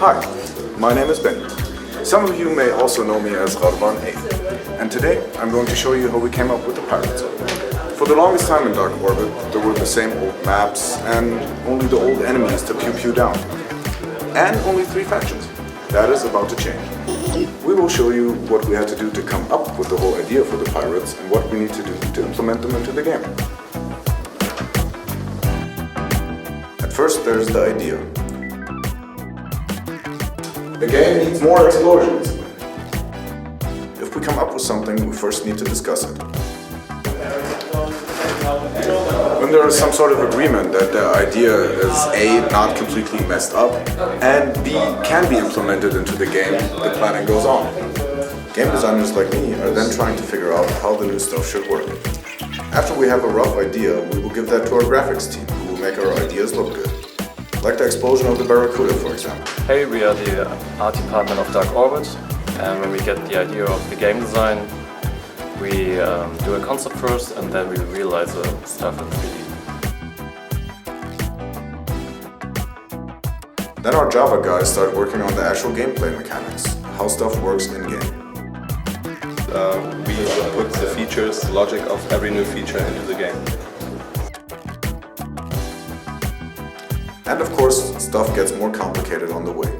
Hi, my name is Ben. Some of you may also know me as Gharbaan 8, and today I'm going to show you how we came up with the pirates. For the longest time in DarkOrbit, there were the same old maps and only the old enemies to pew down. And only 3 factions. That is about to change. We will show you what we had to do to come up with the whole idea for the pirates and what we need to do to implement them into the game. At first, there's the idea. The game needs more explosions. If we come up with something, we first need to discuss it. When there is some sort of agreement that the idea is A, not completely messed up, and B, can be implemented into the game, the planning goes on. Game designers like me are then trying to figure out how the new stuff should work. After we have a rough idea, we will give that to our graphics team, who will make our ideas look good. Like the explosion of the Barracuda, for example. Hey, we are the art department of DarkOrbit, and when we get the idea of the game design, we do a concept first, and then we realize the stuff in 3D. Then our Java guys start working on the actual gameplay mechanics, how stuff works in-game. We put the features, the logic of every new feature into the game. And of course, stuff gets more complicated on the way.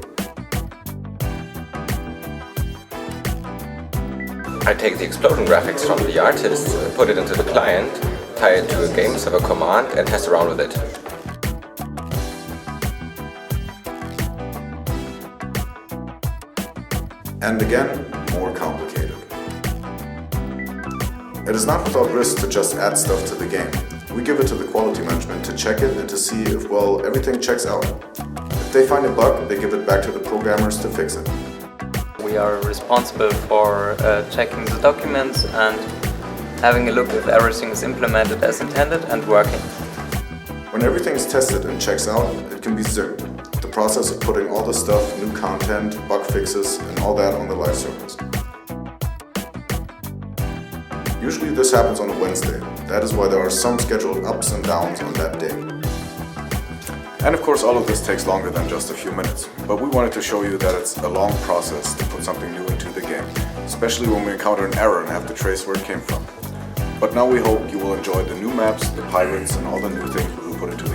I take the explosion graphics from the artist, put it into the client, tie it to a game server command and test around with it. And again, more complicated. It is not without risk to just add stuff to the game. We give it to the quality management to check it and to see if, well, everything checks out. If they find a bug, they give it back to the programmers to fix it. We are responsible for checking the documents and having a look if everything is implemented as intended and working. When everything is tested and checks out, it can be zipped. The process of putting all the stuff, new content, bug fixes, and all that on the live servers. Usually this happens on a Wednesday. That is why there are some scheduled ups and downs on that day. And of course all of this takes longer than just a few minutes, but we wanted to show you that it's a long process to put something new into the game, especially when we encounter an error and have to trace where it came from. But now we hope you will enjoy the new maps, the pirates, and all the new things we will put into the game.